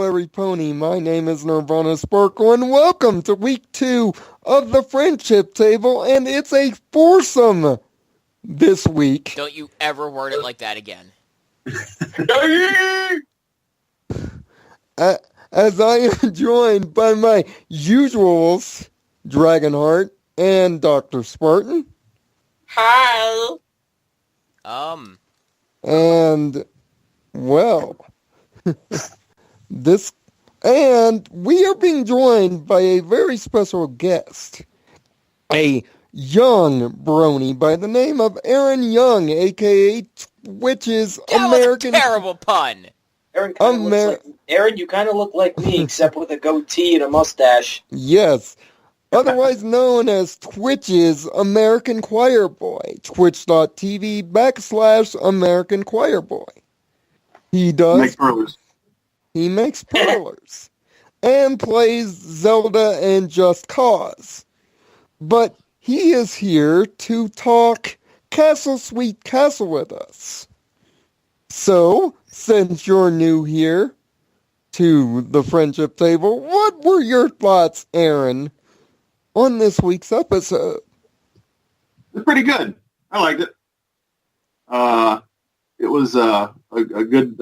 furry pony. My name is Nirvana Sparkle, and welcome to week 2 of the Friendship Table, and it's a foursome this week. Don't you ever word it like that again. As I am joined by my usuals, Dragonheart and Dr. Spartan. Hi. And, well, and we are being joined by a very special guest, a young brony by the name of Aaron Young, aka Twitch's American... That was a terrible pun. Aaron, you kind of look like me, except with a goatee and a mustache. Yes. Otherwise known as Twitch's American Choir Boy. Twitch.tv/American Choir Boy. He makes parlors. And plays Zelda and Just Cause. But he is here to talk Castle Sweet Castle with us. So, since you're new here to the Friendship Table, what were your thoughts, Aaron, on this week's episode? It's pretty good. I liked it. It was a good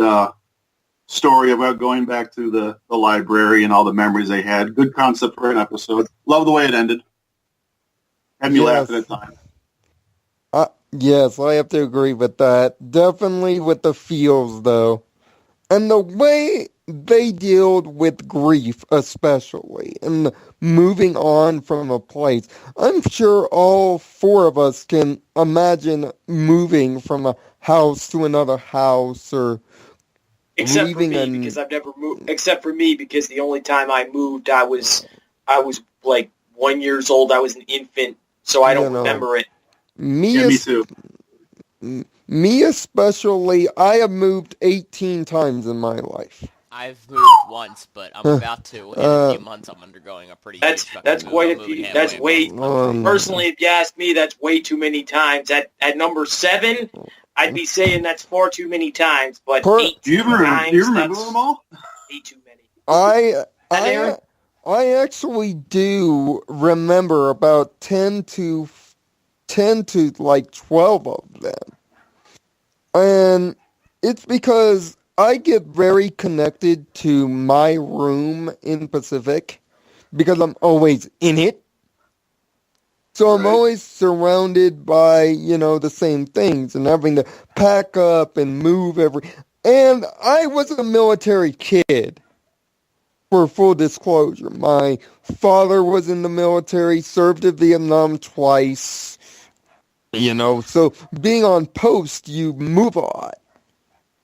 story about going back to the library and all the memories they had. Good concept for an episode. Love the way it ended. Had me laughing at times. Yes, I have to agree with that. Definitely with the feels, though. And the way they dealt with grief, especially, and moving on from a place. I'm sure all four of us can imagine moving from a house to another house, or except for me, because I've never moved. Except for me, because the only time I moved, I was like 1 year old. I was an infant, so I don't remember it. Me too. Me especially, I have moved 18 times in my life. I've moved once, but I'm about to. In a few months, I'm undergoing a pretty huge That's quite a few. That's way. Personally, if you ask me, that's way too many times. At number 7, I'd be saying that's far too many times. But 18 do you times, remember them all? Way too many. I actually do remember about 10 to like 12 of them. And it's because I get very connected to my room in Pacific because I'm always in it. So I'm always surrounded by, the same things and having to pack up and move and I was a military kid. For full disclosure, my father was in the military, served in Vietnam twice. So being on post, you move a lot.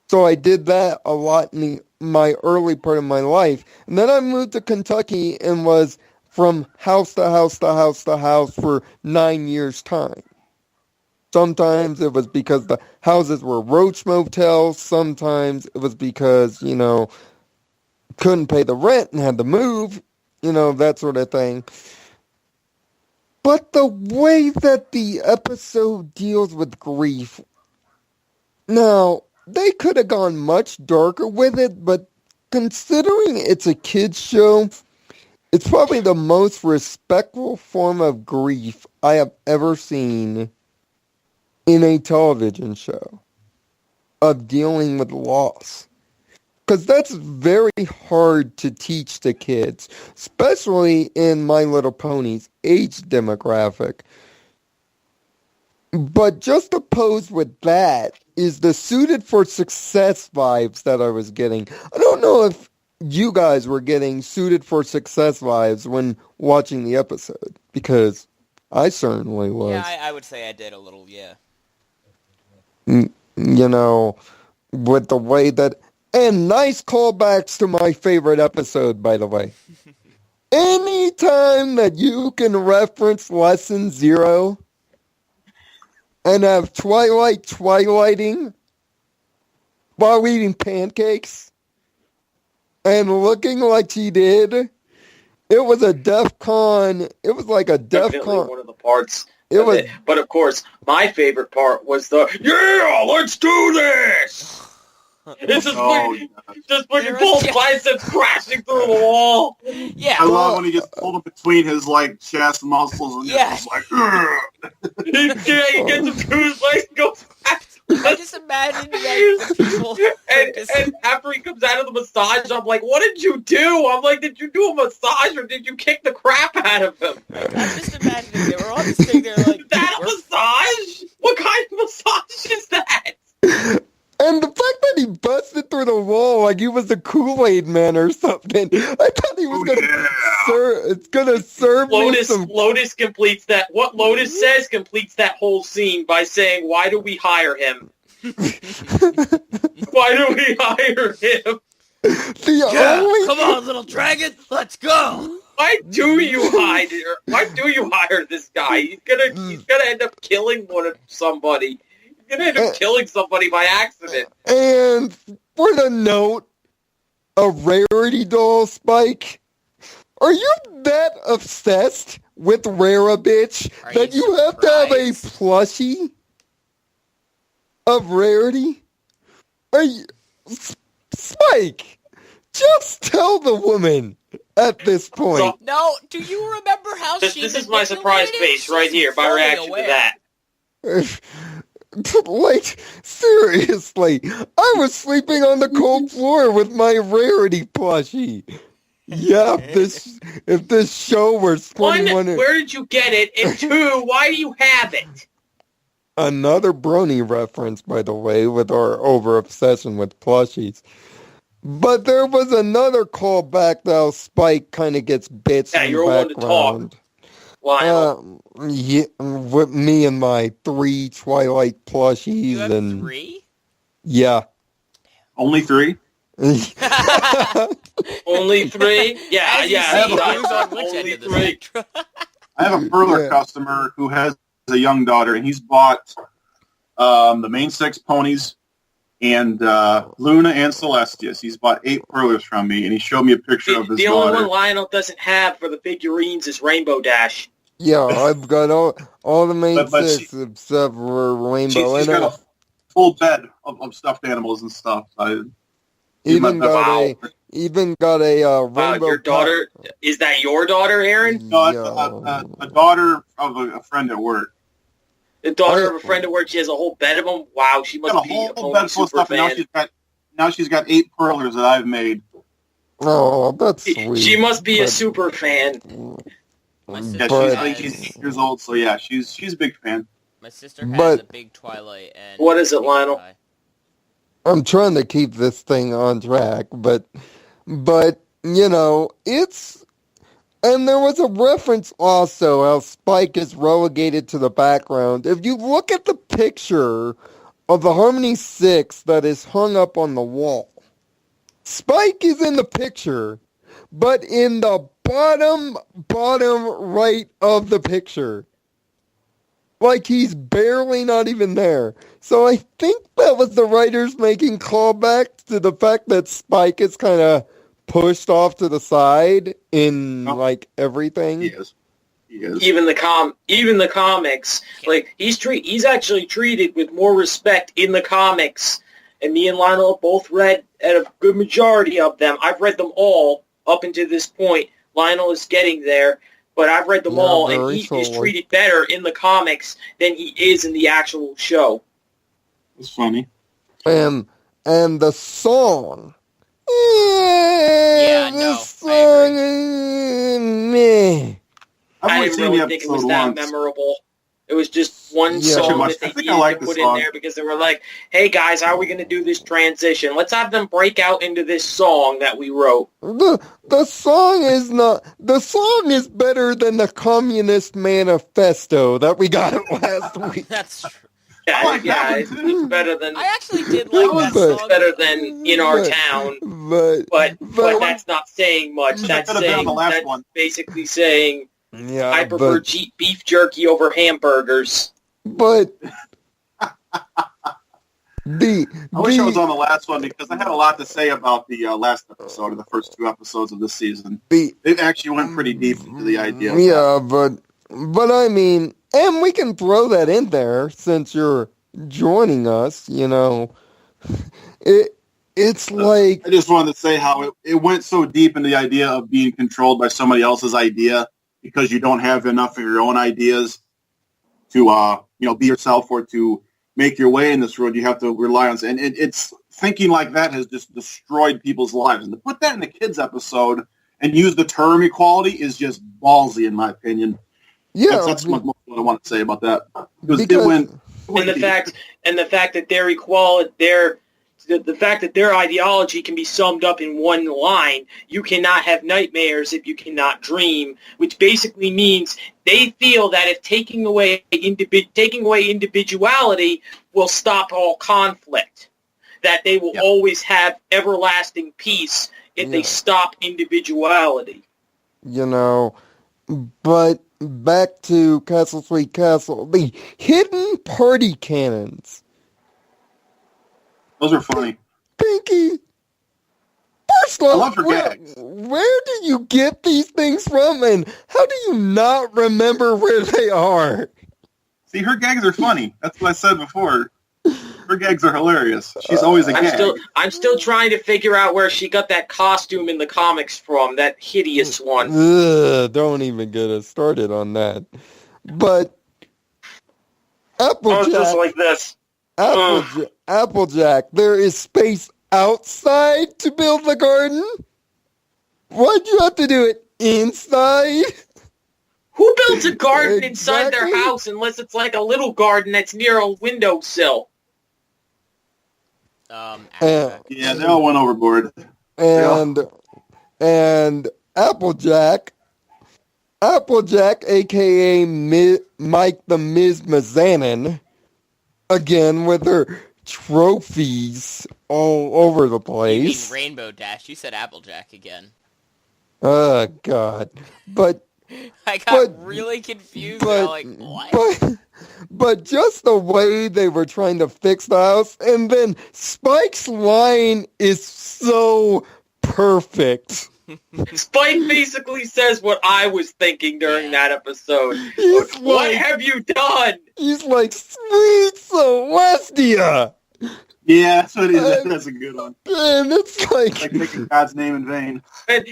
So I did that a lot in my early part of my life. And then I moved to Kentucky and was from house to house to house to house for 9 years' time. Sometimes it was because the houses were roach motels. Sometimes it was because, couldn't pay the rent and had to move. That sort of thing. But the way that the episode deals with grief, now, they could have gone much darker with it, but considering it's a kid's show, it's probably the most respectful form of grief I have ever seen in a television show of dealing with loss. Because that's very hard to teach to kids, especially in My Little Pony's age demographic. But just opposed with that is the Suited for Success vibes that I was getting. I don't know if you guys were getting Suited for Success vibes when watching the episode, because I certainly was. Yeah, I would say I did a little, yeah. With the way that... And nice callbacks to my favorite episode, by the way. Anytime that you can reference Lesson 0 and have Twilight twilighting while eating pancakes and looking like she did, it was a DEF-CON. It was like a DEF-CON. Definitely one of the parts. But of course, my favorite part was the, yeah, let's do this! It's just put your There both is- biceps crashing through the wall. Yeah. I love when he gets pulled in between his like chest muscles and Yes. just like. "Ugh." He gets some goose legs and goes back. I just imagine like people And after he comes out of the massage, I'm like, what did you do? I'm like, did you do a massage or did you kick the crap out of him? I'm just imagining they were all just sitting there like, Is that a massage? What kind of massage is that? And the fact that he busted through the wall like he was a Kool-Aid man or something. I thought he was gonna serve me some. Lotus completes that. What Lotus says completes that whole scene by saying, "Why do we hire him? Why do we hire him? Come on, little dragon, let's go. Why do you hire this guy? He's gonna end up killing somebody. He's gonna end up killing somebody by accident." And for the note, a rarity doll, Spike. Are you that obsessed with Rara, bitch, that you have to have a plushie of rarity? Are you, Spike? Just tell the woman at this point. So, No, do you remember how this she is my surprise face right here. My reaction to that. Like, seriously, I was sleeping on the cold floor with my rarity plushie. Yeah, if this show were 21... One, where did you get it? And two, why do you have it? Another Brony reference, by the way, with our over-obsession with plushies. But there was another callback that Spike kind of gets bitched in you're the one to background. talk. Lionel. Yeah, with me and my 3 Twilight plushies. You have and 3? Yeah. Only 3? Only 3? Yeah, As you yeah. see, who's on which end Only of the 3. spectrum? I have a further Yeah. customer who has a young daughter, and he's bought the main 6 ponies and Luna and Celestius. He's bought 8 Perlers from me, and he showed me a picture of his The daughter. only one Lionel doesn't have for the figurines is Rainbow Dash. Yeah, I've got all the main But 6 except for Rainbow. She's got a full bed of stuffed animals and stuff. even got a Wow, Rainbow... your daughter, is that your daughter, Aaron? No, it's Yeah. a daughter of a friend at work. The daughter of a friend at work, she has a whole bed of them? Wow, she Got must a be whole a bed pony full of super stuff, and fan. now she's got 8 Perlers that I've made. Oh, that's sweet. She must be a But- super fan. My Yeah, sister But- she's has, 18 years old, so yeah, she's a big fan. my sister has But- a big Twilight and What is it, a big Lionel? Sky. I'm trying to keep this thing on track, but you know, it's... And there was a reference also how Spike is relegated to the background. If you look at the picture of the Harmony 6 that is hung up on the wall, Spike is in the picture, but in the bottom right of the picture. Like he's barely not even there. So I think that was the writers making callbacks to the fact that Spike is kind of pushed off to the side in like everything. He is. Even the comics, like he's actually treated with more respect in the comics. And me and Lionel have both read at a good majority of them. I've read them all up until this point. Lionel is getting there, but I've read them all, and he is treated better in the comics than he is in the actual show. It's funny. And the song. Yeah, the no, song, meh. I've I only didn't seen really the think it episode was that once. memorable. It was just one Yeah. song Too much. that they I think needed I like to the put in song. there because they were like, hey guys, how are we going to do this transition? Let's have them break out into this song that we wrote. The song is not. The song is better than the Communist Manifesto that we got last week. That's true. Yeah, I like that one, it's too. better than I actually did like that But- song. better than In Our Town, but that's not saying much. That That's could have been on saying the last that's one. basically saying Yeah, I prefer beef jerky over hamburgers. but I wish I was on the last one because I had a lot to say about the last episode of the first 2 episodes of this season. They actually went pretty deep into the idea. Yeah, but I mean, and we can throw that in there since you're joining us. You know, It's like... I just wanted to say how it went so deep into the idea of being controlled by somebody else's idea because you don't have enough of your own ideas to, be yourself or to make your way in this world. You have to rely on... And it's thinking like that has just destroyed people's lives. And to put that in the kids' episode and use the term equality is just ballsy, in my opinion. Yeah. That's what I want to say about that. Because the fact that their equality, the fact that their ideology can be summed up in one line, you cannot have nightmares if you cannot dream, which basically means they feel that if taking away individuality will stop all conflict, that they will always have everlasting peace if they stop individuality. But back to Castle Sweet Castle, the hidden party cannons. Those are funny. Pinky, first I off, love her gags. Where do you get these things from, and how do you not remember where they are? See, her gags are funny. That's what I said before. Her gags are hilarious. She's always a gag. I'm still trying to figure out where she got that costume in the comics from, that hideous one. Don't even get us started on that. But Applejack... just like this. Applejack, there is space outside to build the garden? Why'd you have to do it inside? Who builds a garden inside their house unless it's like a little garden that's near a windowsill? Yeah, they all went overboard. And Applejack, a.k.a. Mike the Miz Mazanin, again with her trophies all over the place. You mean Rainbow Dash. You said Applejack again. Oh, God. But... I got really confused. What? But just the way they were trying to fix the house, and then Spike's line is so perfect. Spike basically says what I was thinking during that episode. What have you done? He's like, sweet Celestia! Yeah, that's what it is. That's a good one. And it's like taking God's name in vain. And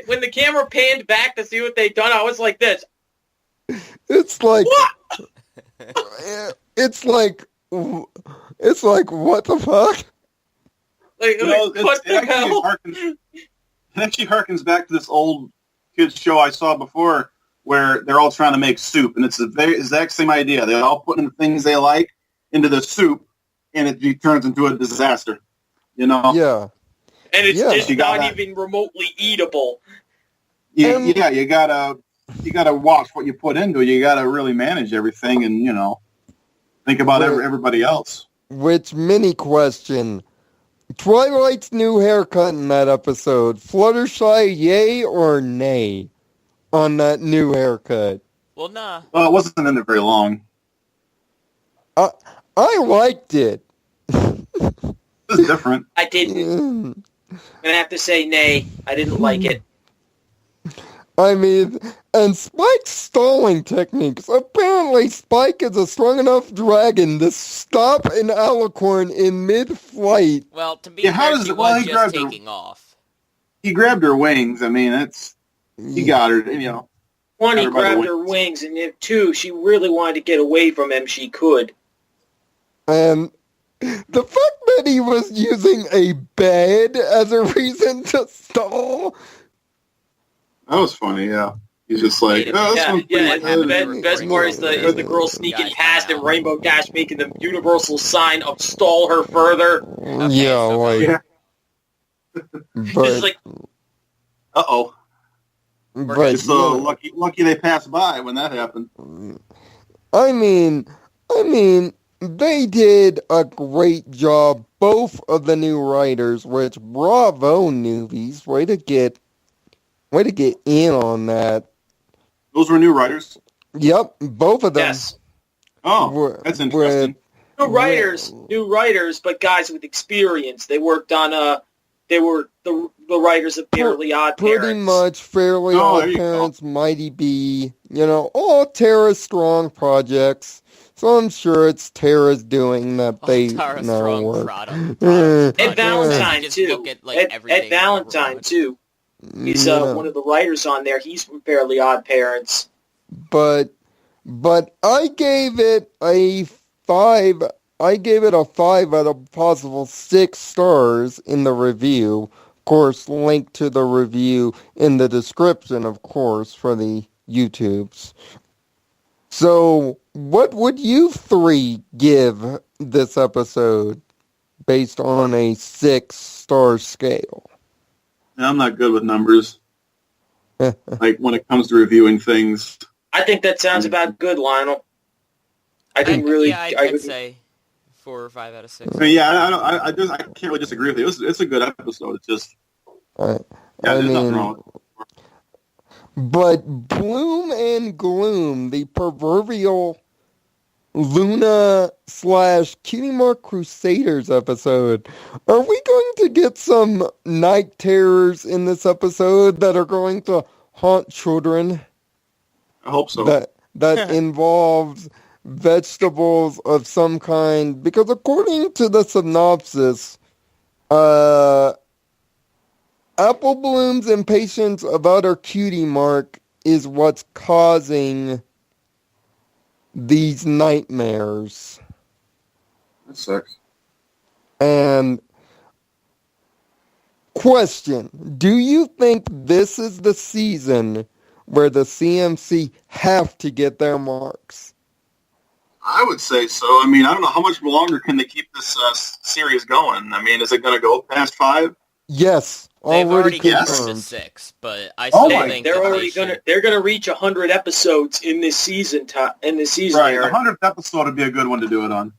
when the camera panned back to see what they'd done, I was like this. It's like... What? It's like, what the fuck? What the hell? It actually harkens back to this old kids show I saw before where they're all trying to make soup, and it's the very exact same idea. They're all putting the things they like into the soup, and it turns into a disaster. Yeah. And it's just not even remotely eatable. Yeah, you gotta watch what you put into it. You gotta really manage everything, and think about everybody else. Which mini question? Twilight's new haircut in that episode. Fluttershy, yay or nay on that new haircut? Well, nah. Well, it wasn't in there very long. I liked it. It's different. I didn't. I'm gonna have to say nay. I didn't like it. I mean, and Spike's stalling techniques. Apparently, Spike is a strong enough dragon to stop an alicorn in mid-flight. Well, to be fair, she was just taking off. He grabbed her wings. I mean, he got her, One, he grabbed her wings, and if two, she really wanted to get away from him, she could. And the fact that he was using a bed as a reason to stall... That was funny, yeah. He's just like, and best part is the girl sneaking past and Rainbow Dash making the universal sign of stall her further. Okay, but, it's like, uh-oh. But it's lucky they passed by when that happened. I mean, they did a great job, both of the new writers, which bravo newbies, way to get in on that. Those were new writers? Yep, both of them. Yes. Oh, that's interesting. New writers, but guys with experience. They worked on, they were the writers of Fairly Odd Parents. Pretty much Fairly Odd Parents, Mighty Bee, all Terra Strong projects. So I'm sure it's Tara's doing that they Tara's know strong work. product. And Valentine, Just too. look at, like, Ed everything Valentine, too. He's Yeah. one of the writers on there. He's from Fairly Odd Parents. But I gave it a 5. I gave it a 5 out of possible 6 stars in the review. Of course, link to the review in the description, of course, for the YouTubes. So, what would you 3 give this episode based on a 6-star scale? I'm not good with numbers. Like when it comes to reviewing things. I think that sounds about good, Lionel. I didn't really... I'd say 4 or 5 out of 6. I mean, yeah, I can't really disagree with you. It's a good episode. It's just... I there's nothing mean, wrong with it. but Bloom and Gloom, the proverbial Luna / Cutie Mark Crusaders episode. Are we going to get some night terrors in this episode that are going to haunt children? I hope so. That involves vegetables of some kind, because according to the synopsis, Apple Bloom's impatience about her cutie mark is what's causing these nightmares. That sucks. And question, do you think this is the season where the CMC have to get their marks? I would say so. I mean, I don't know how much longer can they keep this series going. I mean, is it going to go past 5? Yes, They've already gotten confirmed. to 6, but I still think they're that already they're gonna reach 100 episodes in this season. Right, Aaron. the 100th episode would be a good one to do it on.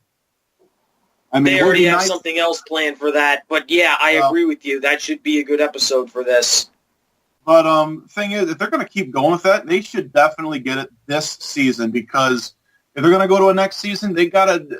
I mean, They already have something else planned for that, but yeah, I agree with you. That should be a good episode for this. But thing is, if they're going to keep going with that, they should definitely get it this season, because if they're going to go to a next season, they got to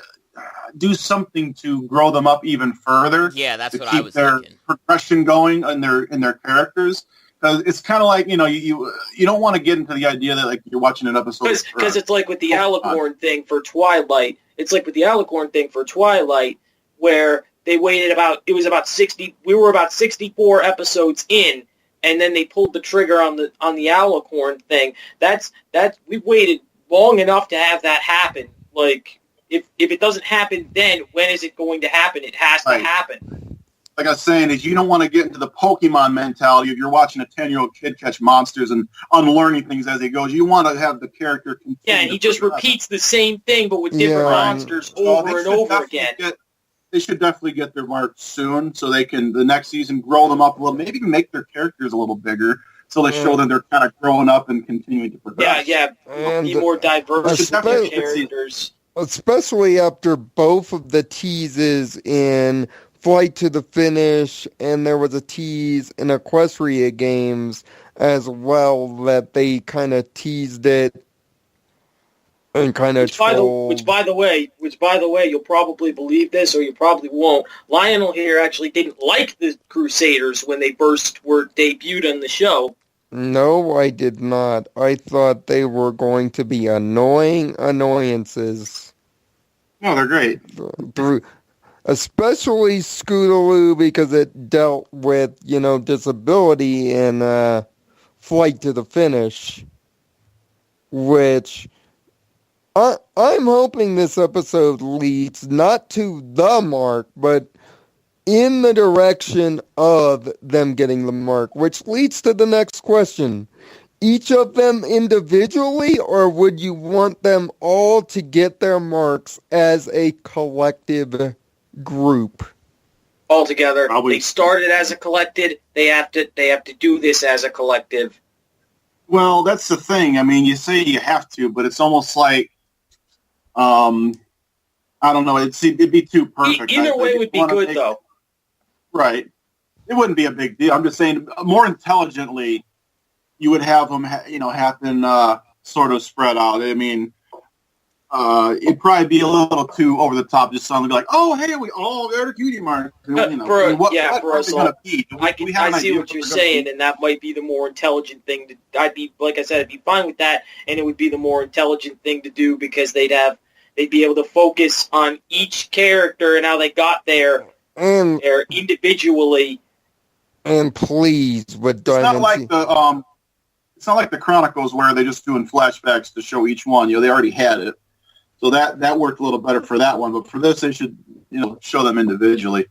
do something to grow them up even further. Yeah, that's what I was thinking. To keep their progression going in their characters. Because it's kind of like, you don't want to get into the idea that like you're watching an episode. Because it's like with the Alicorn thing for Twilight. It's like with the Alicorn thing for Twilight, where they waited we were about 64 episodes in, and then they pulled the trigger on the Alicorn thing. We've waited long enough to have that happen. Like, if it doesn't happen then, when is it going to happen? It has to happen. Like I was saying, is you don't want to get into the Pokemon mentality if you're watching a 10-year-old kid catch monsters and unlearning things as he goes. You want to have the character continue. Yeah, and he just repeats the same thing, but with different monsters over and over again. They should definitely get their mark soon, so they can, the next season, grow them up a little, maybe make their characters a little bigger, so they show that they're kind of growing up and continuing to progress. Yeah, be more diverse characters. Especially after both of the teases in Flight to the Finish, and there was a tease in Equestria games as well that they kind of teased it and kind of which by the way, you'll probably believe this or you probably won't. Lionel here actually didn't like the Crusaders when they first were debuted on the show. No, I did not. I thought they were going to be annoying annoyances. No, they're great. Especially Scootaloo, because it dealt with, disability in Flight to the Finish, which I'm hoping this episode leads not to the mark, but in the direction of them getting the mark, which leads to the next question. Each of them individually, or would you want them all to get their marks as a collective group? All together. They started as a collective. They have to do this as a collective. Well, that's the thing. I mean, you say you have to, but it's almost like, I don't know. It'd be too perfect. Either way would be good, though. Right. It wouldn't be a big deal. I'm just saying, more intelligently, you would have them, happen sort of spread out. I mean, it'd probably be a little too over the top. Just suddenly be like, "Oh, hey, we all got a cutie mark." I see what you're saying, and that might be the more intelligent thing to. I'd be fine with that, and it would be the more intelligent thing to do because they'd have they'd be able to focus on each character and how they got there individually. And please, with Diamond it's not like the Chronicles where they're just doing flashbacks to show each one. They already had it. So that worked a little better for that one. But for this, they should, show them individually,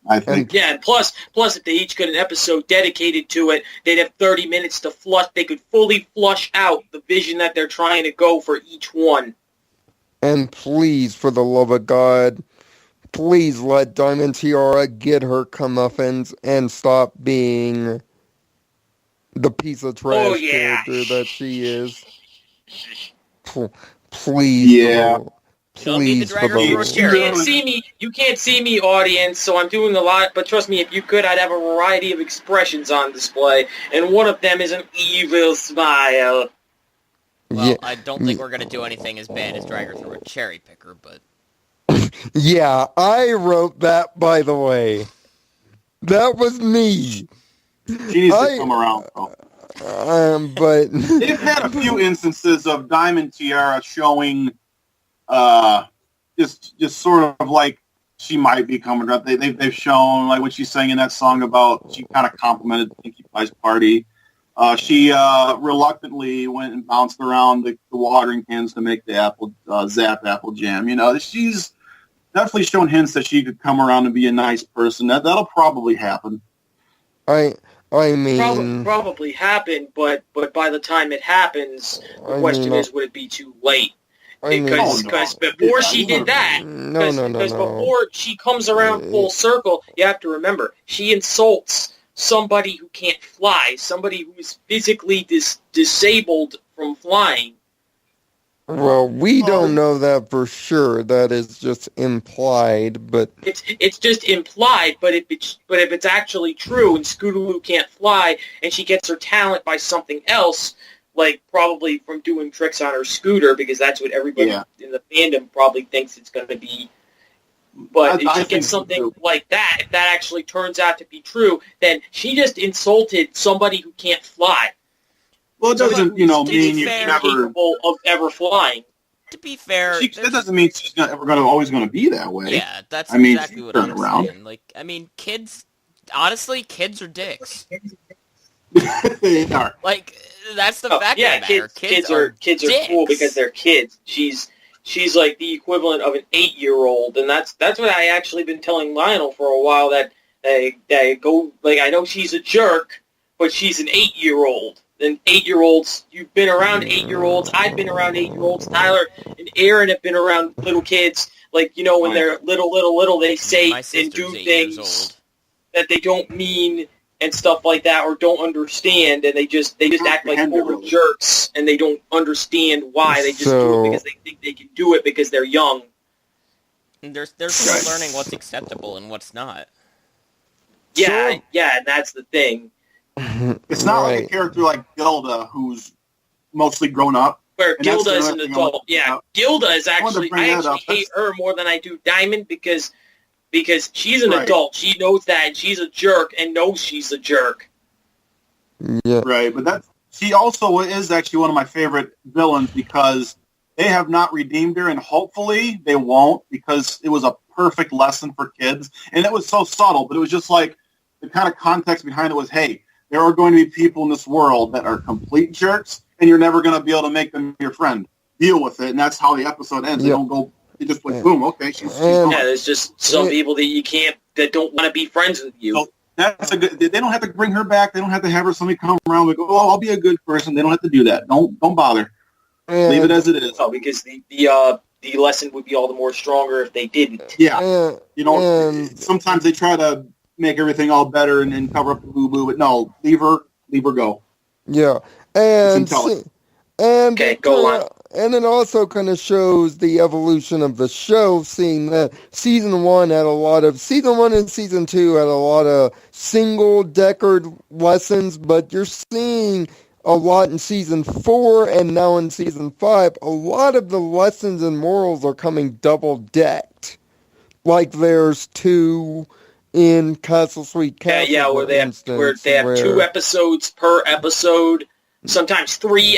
I think. Yeah, and plus, if they each got an episode dedicated to it, they'd have 30 minutes to flush. They could fully flush out the vision that they're trying to go for each one. And please, for the love of God, please let Diamond Tiara get her comeuppance and stop being the piece of trash character that she is. Please. Yeah. Please. You can't see me, audience, so I'm doing a lot, but trust me, if you could, I'd have a variety of expressions on display, and one of them is an evil smile. Well, I don't think we're going to do anything as bad as drag her through a cherry picker, but... Yeah, I wrote that, by the way. That was me. She needs to come around, though. But... They've had a few instances of Diamond Tiara showing... just sort of like she might be coming around. They've shown, like when she's singing that song about, she kind of complimented Pinkie Pie's party. She reluctantly went and bounced around the watering cans to make the Zap apple jam. She's definitely shown hints that she could come around and be a nice person. That'll probably happen. I mean... Probably happen, but by the time it happens, the question is, would it be too late? Because before she did that, because before she comes around full circle, you have to remember, she insults somebody who can't fly, somebody who is physically disabled from flying. Well, we don't know that for sure. That is just implied, but... It's just implied, but if it's actually true and Scootaloo can't fly and she gets her talent by something else... like probably from doing tricks on her scooter, because that's what everybody in the fandom probably thinks it's going to be. But if she gets something like that, if that actually turns out to be true, then she just insulted somebody who can't fly. Well, it doesn't, mean you're never capable of ever flying. To be fair, that doesn't mean she's always going to be that way. Yeah, that's exactly what I'm saying. Like, kids, honestly, kids are dicks. They are. Like, that's the fact of the matter. Kids are cool because they're kids. She's like the equivalent of an 8-year-old, and that's what I actually been telling Lionel for a while, that they go, like, I know she's a jerk, but she's an 8-year-old. And 8-year-olds, you've been around 8-year-olds, I've been around 8-year-olds, Tyler and Aaron have been around little kids, like, when they're little, they say and do things that they don't mean and stuff like that, or don't understand, and they just act like total jerks, and they don't understand why. They just do it because they think they can do it because they're young. And they're still learning what's acceptable and what's not. Yeah, and that's the thing. It's not like a character like Gilda, who's mostly grown up. Where Gilda is an adult. Yeah, Gilda is actually, I actually hate her more than I do Diamond, because she's an adult. She knows that, and she's a jerk, and knows she's a jerk. Yeah. Right, but she also is actually one of my favorite villains, because they have not redeemed her, and hopefully they won't, because it was a perfect lesson for kids, and it was so subtle, but it was just like, the kind of context behind it was, hey, there are going to be people in this world that are complete jerks, and you're never going to be able to make them your friend. Deal with it, and that's how the episode ends. They don't go... You just like, boom, okay, she's gone. Yeah, there's just some people that don't want to be friends with you. So that's a good. They don't have to bring her back. They don't have to have somebody come around and go, oh, I'll be a good person. They don't have to do that. Don't bother. Leave it as it is. Oh, because the lesson would be all the more stronger if they didn't. Yeah. Sometimes they try to make everything all better and cover up the boo-boo, but no, leave her go. Yeah. Okay, go on. And it also kind of shows the evolution of the show, seeing that season 1 and season 2 had a lot of single-decker lessons, but you're seeing a lot in season 4 and now in season 5. A lot of the lessons and morals are coming double-decked. Like there's 2 in Castle Sweet Castle. Where they have 2 episodes per episode. sometimes three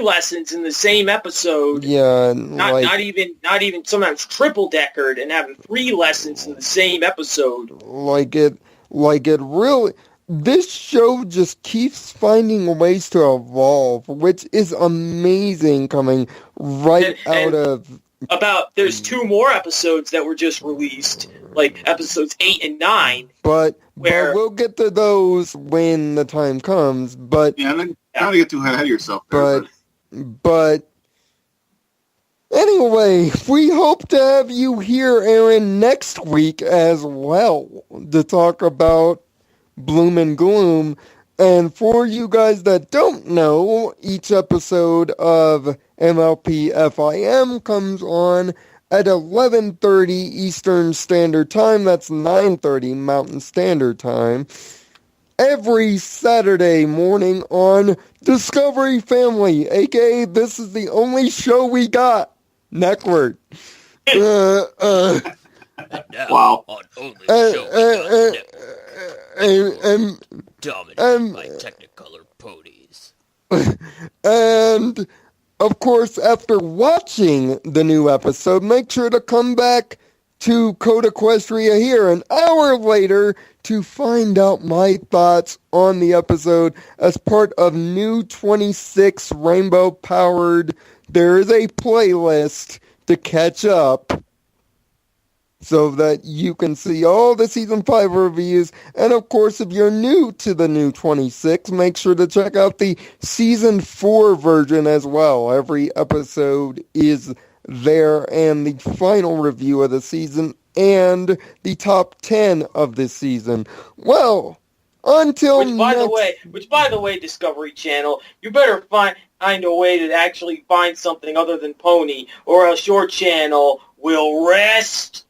lessons in the same episode. Yeah, Not even sometimes triple deckered and having 3 lessons in the same episode. Like it really. This show just keeps finding ways to evolve, which is amazing. Coming right out of. There's 2 more episodes that were just released, like episodes 8 and 9. But we'll get to those when the time comes. But yeah, don't get too ahead of yourself there. But anyway, we hope to have you here, Aaron, next week as well to talk about Bloom and Gloom. And for you guys that don't know, each episode of MLP FIM comes on at 11:30 Eastern Standard Time. That's 9:30 Mountain Standard Time. Every Saturday morning on Discovery Family, aka this is the only show we got. Network. Now, Wow. on only show and dominated by Technicolor ponies. And of course, after watching the new episode, make sure to come back to CodeEquestria here an hour later to find out my thoughts on the episode as part of new 26 Rainbow Powered. There is a playlist to catch up so that you can see all the Season 5 reviews. And of course, if you're new to the new 26, make sure to check out the Season 4 version as well. Every episode is there, and the final review of the season, and the top 10 of this season. Well, until Which by the way, Discovery Channel, you better find a way to actually find something other than Pony, or else your channel will rest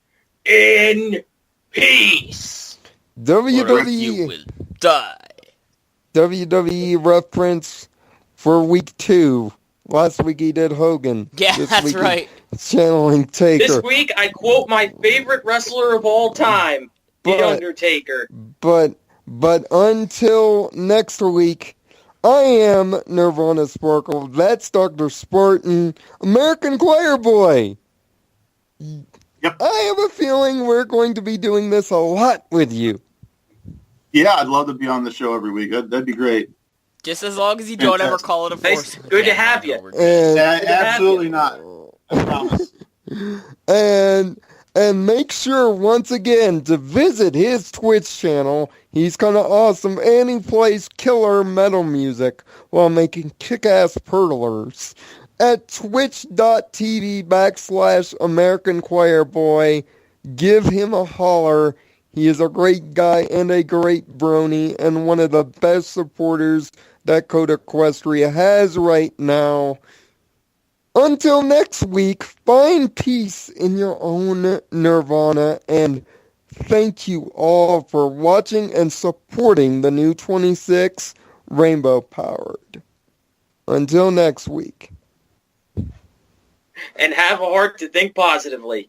in peace. You will die. WWE reference for week 2. Last week he did Hogan. Yeah, that's right. Channeling Taker. This week I quote my favorite wrestler of all time, The Undertaker. But until next week, I am Nirvana Sparkle. That's Dr. Spartan, AmericanChoirBoy. Yep. I have a feeling we're going to be doing this a lot with you. Yeah, I'd love to be on the show every week. That'd be great. Just as long as you don't ever call it a force. Good to have you. Absolutely not. I promise. And make sure, once again, to visit his Twitch channel. He's kind of awesome, and he plays killer metal music while making kick-ass purtlers at twitch.tv/AmericanChoirBoy. Give him a holler. He is a great guy and a great brony, and one of the best supporters that CodeEquestria has right now. Until next week, find peace in your own Nirvana, and thank you all for watching and supporting the new 26 Rainbow Powered. Until next week. And have a heart to think positively.